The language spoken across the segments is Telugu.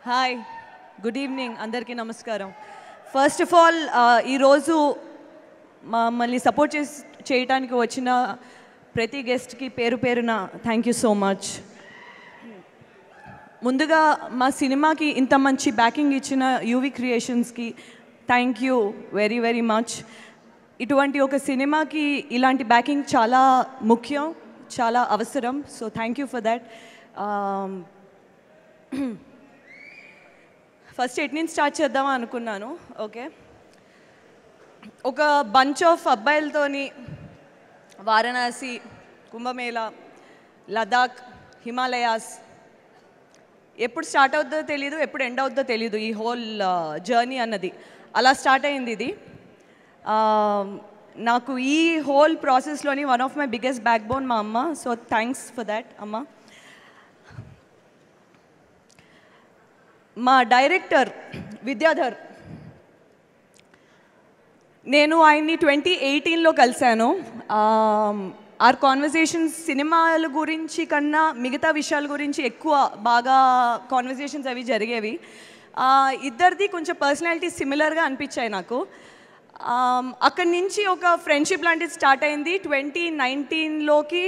హాయ్, గుడ్ ఈవినింగ్, అందరికీ నమస్కారం. ఫస్ట్ ఆఫ్ ఆల్ ఈరోజు మమ్మల్ని సపోర్ట్ చేయడానికి వచ్చిన ప్రతి గెస్ట్కి పేరు పేరున థ్యాంక్ యూ సో మచ్. ముందుగా మా సినిమాకి ఇంత మంచి బ్యాకింగ్ ఇచ్చిన UV క్రియేషన్స్కి thank you very very much. ఇటువంటి ఒక సినిమాకి ఇలాంటి బ్యాకింగ్ చాలా ముఖ్యం, చాలా అవసరం. So thank you for that. First at నుంచి స్టార్ట్ చేద్దామా అనుకున్నాను. ఓకే, ఒక బంచ్ ఆఫ్ అబ్బాయిలతోని వారణాసి, కుంభమేళా, లదాఖ్, హిమాలయాస్ ఎప్పుడు స్టార్ట్ అవుతుందో తెలీదు, ఎప్పుడు ఎండ్ అవుతుందో తెలీదు ఈ హోల్ జర్నీ అన్నది. అలా స్టార్ట్ అయింది ఇది. నాకు ఈ హోల్ ప్రాసెస్లోని one of my biggest back bone మా అమ్మ. సో థ్యాంక్స్ ఫర్ దాట్ అమ్మ. మా డైరెక్టర్ విద్యాధర్, నేను ఆయన్ని 2018లో కలిశాను. ఆర్ కాన్వర్జేషన్స్ సినిమాల గురించి కన్నా మిగతా విషయాల గురించి ఎక్కువ బాగా కాన్వర్జేషన్స్ అవి జరిగేవి. ఇద్దరిది కొంచెం పర్సనాలిటీ సిమిలర్గా అనిపించాయి నాకు. అక్కడి నుంచి ఒక ఫ్రెండ్షిప్ లాంటిది స్టార్ట్ అయింది. 2019లోకి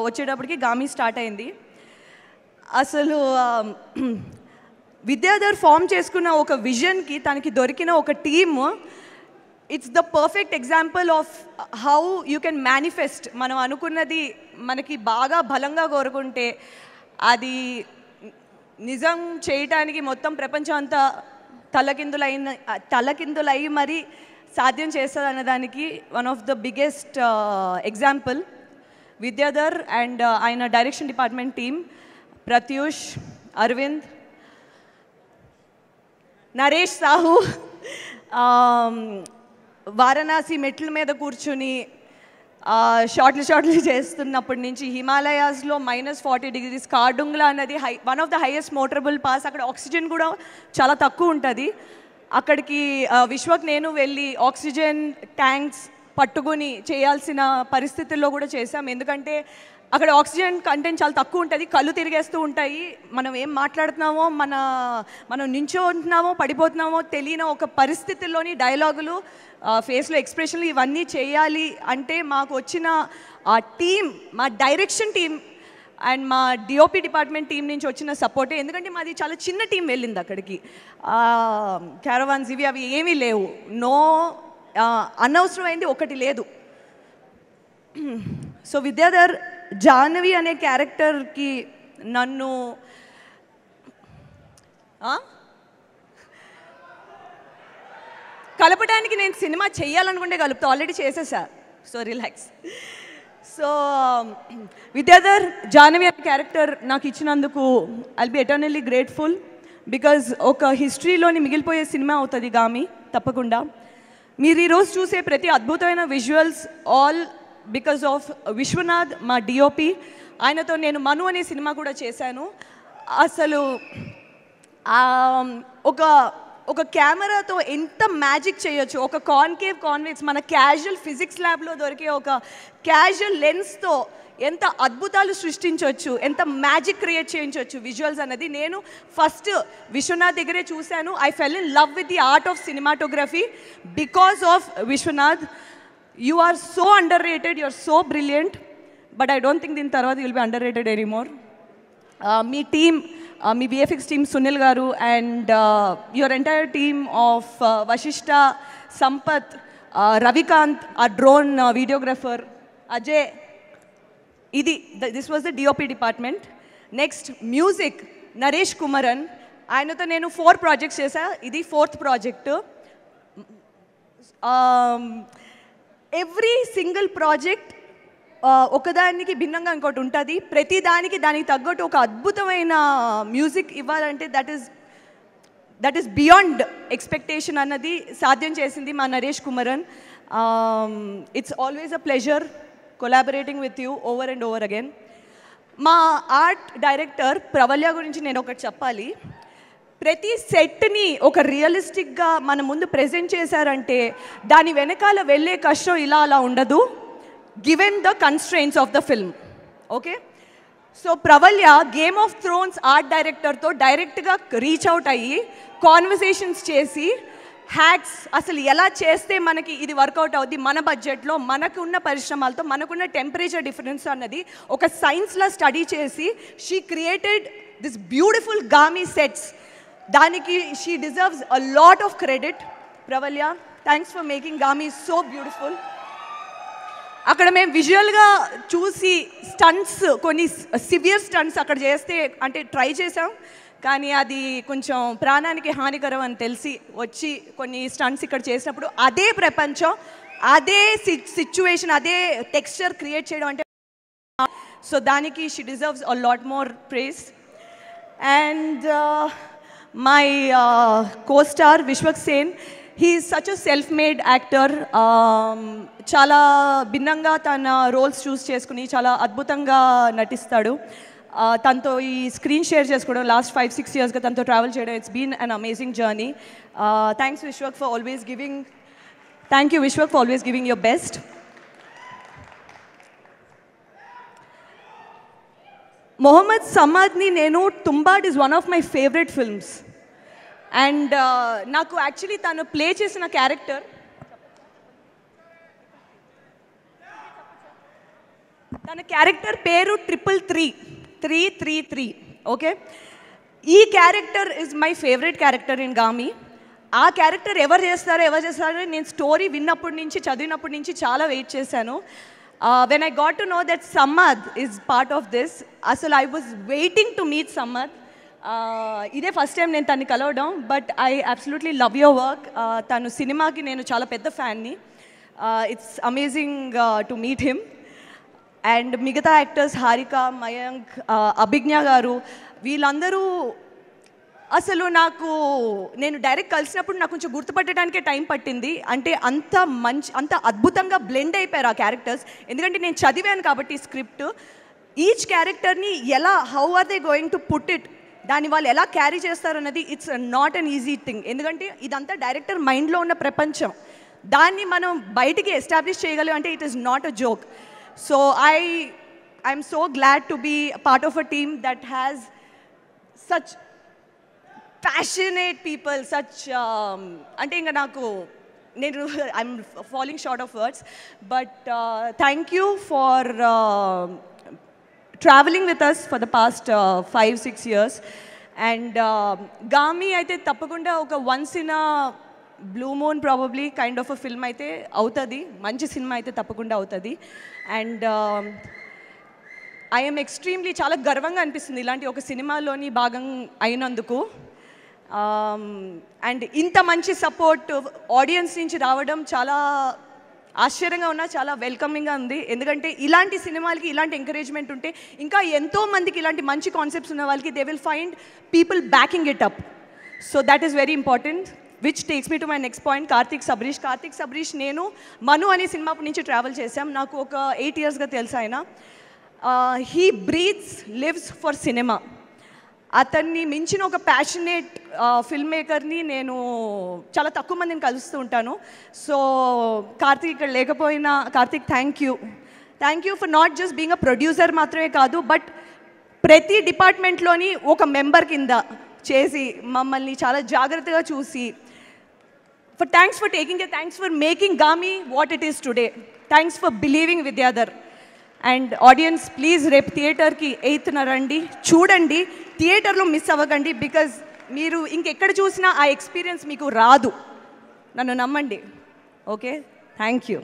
వచ్చేటప్పటికి గామి స్టార్ట్ అయింది. అసలు విద్యాధర్ ఫామ్ చేసుకున్న ఒక విజన్కి తనకి దొరికిన ఒక team, it's the perfect example of how you can manifest. మనం అనుకున్నది మనకి బాగా బలంగా కోరుకుంటే అది నిజం చేయటానికి మొత్తం ప్రపంచం అంతా తలకిందులై మరీ సాధ్యం చేస్తుంది అన్నదానికి one of the biggest example Vidyadhar and ఆయన direction department team, Pratyush, Aravind, Naresh Sahu. Varanasi మెట్ల మీద కూర్చుని షార్ట్లు చేస్తున్నప్పటి నుంచి హిమాలయాస్లో -40 degrees కార్డుంగ్లా అన్నది one of the highest motorable pass. అక్కడ ఆక్సిజన్ కూడా చాలా తక్కువ ఉంటుంది. అక్కడికి విశ్వక్ నేను వెళ్ళి ఆక్సిజన్ ట్యాంక్స్ పట్టుకుని చేయాల్సిన పరిస్థితుల్లో కూడా చేశాం. ఎందుకంటే అక్కడ ఆక్సిజన్ కంటెంట్ చాలా తక్కువ ఉంటుంది, కళ్ళు తిరిగేస్తూ ఉంటాయి. మనం ఏం మాట్లాడుతున్నామో మనం నించో ఉంటున్నామో పడిపోతున్నామో తెలియని ఒక పరిస్థితుల్లోని డైలాగులు, ఫేస్లో ఎక్స్ప్రెషన్లు ఇవన్నీ చేయాలి అంటే మాకు వచ్చిన ఆ టీం, మా డైరెక్షన్ టీం అండ్ మా డిఓపి డిపార్ట్మెంట్ టీం నుంచి వచ్చిన సపోర్టే. ఎందుకంటే మాది చాలా చిన్న టీం వెళ్ళింది అక్కడికి. క్యారవాన్స్ ఇవి అవి ఏమీ లేవు. అనవసరమైంది ఒకటి లేదు. సో విద్యాధర్ జాహ్నవి అనే క్యారెక్టర్కి నన్ను కలపడానికి నేను సినిమా చెయ్యాలనుకుంటే కలుపుతా, ఆల్రెడీ చేసేసా. So relax. So Vidyadhar Jahnavi అనే క్యారెక్టర్ నాకు ఇచ్చినందుకు I'll be eternally grateful. Because ఒక హిస్టరీలోని మిగిలిపోయే సినిమా అవుతుంది గామి తప్పకుండా. మీరు ఈరోజు చూసే ప్రతి అద్భుతమైన visuals all because of Vishwanath, మా డిఓపి. ఆయనతో నేను మను అనే సినిమా కూడా చేశాను. అసలు ఒక కెమెరాతో ఎంత మ్యాజిక్ చేయొచ్చు, ఒక కాన్వెక్స్ మన క్యాజువల్ ఫిజిక్స్ ల్యాబ్లో దొరికే ఒక క్యాజువల్ లెన్స్తో ఎంత అద్భుతాలు సృష్టించవచ్చు, ఎంత మ్యాజిక్ క్రియేట్ చేయించవచ్చు విజువల్స్ అన్నది నేను ఫస్ట్ విశ్వనాథ్ దగ్గరే చూశాను. I fell in love with the art of cinematography because of Vishwanath. You are so underrated, you are so brilliant, but I don't think din tarvata you will be underrated anymore. Me team, me VFX team Sunil garu and your entire team of Vashishta, Sampath, Ravikant, our drone videographer, Ajay. This was the DOP department. Next, music, Naresh Kumaran. Ayanato nenu 4 projects chesa, idi 4th project. Every single project ఒకదానికి భిన్నంగా ఇంకోటి ఉంటుంది. ప్రతి దానికి తగ్గట్టు ఒక అద్భుతమైన మ్యూజిక్ ఇవ్వాలంటే దట్ ఈస్ బియాండ్ ఎక్స్పెక్టేషన్ అన్నది సాధ్యం చేసింది మా Naresh Kumaran. It's always a pleasure collaborating with you over and over again. మా ఆర్ట్ డైరెక్టర్ ప్రవల్య గురించి నేను ఒకటి చెప్పాలి. ప్రతి సెట్ని ఒక రియలిస్టిక్గా మన ముందు ప్రెజెంట్ చేశారంటే దాని వెనకాల వెళ్ళే కష్టం ఇలా అలా ఉండదు, given the constraints of the film. Okay, so Pravalya Game of Thrones art డైరెక్టర్తో డైరెక్ట్గా రీచ్ అవుట్ అయ్యి కాన్వర్సేషన్స్ చేసి హ్యాక్స్ అసలు ఎలా చేస్తే మనకి ఇది వర్కౌట్ అవుద్ది మన బడ్జెట్లో మనకున్న పరిశ్రమలతో మనకున్న టెంపరేచర్ డిఫరెన్స్ అన్నది ఒక సైన్స్లా స్టడీ చేసి she created this beautiful Gaami sets. దానికి she deserves a lot of credit. Pravalya, thanks for making Gaami so beautiful. అక్కడ మేము విజువల్గా చూసి స్టంట్స్, కొన్ని సివియర్ స్టంట్స్ అక్కడ చేస్తే అంటే ట్రై చేసాం, కానీ అది కొంచెం ప్రాణానికి హానికరం అని తెలిసి వచ్చి కొన్ని స్టంట్స్ ఇక్కడ చేసినప్పుడు అదే ప్రపంచం, అదే సిచ్యువేషన్, అదే టెక్స్చర్ క్రియేట్ చేయడం అంటే, సో దానికి she deserves a lot more praise. And my co-star Vishwak Sen, he is such a self-made actor. చాలా భిన్నంగా తన రోల్స్ చూస్ చేసుకుని చాలా అద్భుతంగా నటిస్తాడు. తనతో ఈ స్క్రీన్ షేర్ చేసుకోవడం లాస్ట్ 5-6 yearsగా తనతో ట్రావెల్ చేయడం, it's been an amazing journey. Thanks Vishwak for always giving, thank you Vishwak for always giving your best. Mohammad సమాద్ని నేను Tumbbad is one of my favourite films. And నాకు యాక్చువల్లీ తను ప్లే చేసిన క్యారెక్టర్, తన క్యారెక్టర్ పేరు 333 ఓకే. ఈ character is my favourite character in Gaami. ఆ క్యారెక్టర్ ఎవరు చేస్తారో నేను స్టోరీ విన్నప్పటి నుంచి, చదివినప్పటి నుంచి చాలా వెయిట్ చేశాను. When I got to know that Samad is part of this, అసలు I was waiting to meet Samad. ఇదే ఫస్ట్ టైం నేను తన్ని కలవడం, but I absolutely love your work. తను సినిమాకి నేను చాలా పెద్ద ఫ్యాన్ని. It's amazing to meet him. And మిగతా యాక్టర్స్ హారిక, మయాంక్, అభిజ్ఞ గారు, వీళ్ళందరూ అసలు నేను డైరెక్ట్ కలిసినప్పుడు నాకు కొంచెం గుర్తుపట్టడానికే టైం పట్టింది. అంటే అంత అద్భుతంగా బ్లెండ్ అయిపోయారు ఆ క్యారెక్టర్స్. ఎందుకంటే నేను చదివాను కాబట్టి స్క్రిప్ట్, ఈచ్ క్యారెక్టర్ని how are they going to put it, దాన్ని వాళ్ళు ఎలా క్యారీ చేస్తారన్నది it's not an easy thing. ఎందుకంటే ఇదంతా డైరెక్టర్ మైండ్లో ఉన్న ప్రపంచం, దాన్ని మనం బయటికి ఎస్టాబ్లిష్ చేయగలం అంటే it is not a joke. So I'm so glad to be part of a team that has such passionate people, such అంటే ఇంకా I'm following short of words. But thank you for traveling with us for the past 5-6 years. And Gaami అయితే తప్పకుండా ఒక once in a blue moon probably kind of a film అయితే అవుతుంది, మంచి సినిమా అయితే తప్పకుండా అవుతుంది. అండ్ ఐఎమ్ ఎక్స్ట్రీమ్లీ చాలా గర్వంగా అనిపిస్తుంది ఇలాంటి ఒక సినిమాలోని భాగం అయినందుకు. అండ్ ఇంత మంచి సపోర్ట్ ఆడియన్స్ నుంచి రావడం చాలా ఆశ్చర్యంగా ఉన్నా, చాలా వెల్కమింగ్గా ఉంది. ఎందుకంటే ఇలాంటి సినిమాలకి ఇలాంటి ఎంకరేజ్మెంట్ ఉంటే ఇంకా ఎంతోమందికి ఇలాంటి మంచి కాన్సెప్ట్స్ ఉన్న వాళ్ళకి they will find people backing it up. So that is very important, which takes me to my next point, Karthik Sabareesh. నేను మను అనే సినిమా నుంచి ట్రావెల్ చేశాం. నాకు ఒక 8 yearsగా తెలుసు ఆయన. He breathes, lives for cinema. అతన్ని మించిన ఒక ప్యాషనేట్ ఫిల్మ్ మేకర్ని నేను చాలా తక్కువ మందిని కలుస్తూ ఉంటాను. సో కార్తీక్ ఇక్కడ లేకపోయినా, Karthik thank you for not just being a producer మాత్రమే కాదు, బట్ ప్రతి డిపార్ట్మెంట్లోని ఒక మెంబర్ కింద చేసి మమ్మల్ని చాలా జాగ్రత్తగా చూసి, thanks for taking it, thanks for making గామీ what it is today, thanks for believing Vidyadhar. And audience please రేపు థియేటర్కి 8th రండి, చూడండి, థియేటర్లో మిస్ అవ్వకండి. బికాజ్ మీరు ఇంకెక్కడ చూసినా ఆ ఎక్స్పీరియన్స్ మీకు రాదు, నన్ను నమ్మండి. Okay, thank you.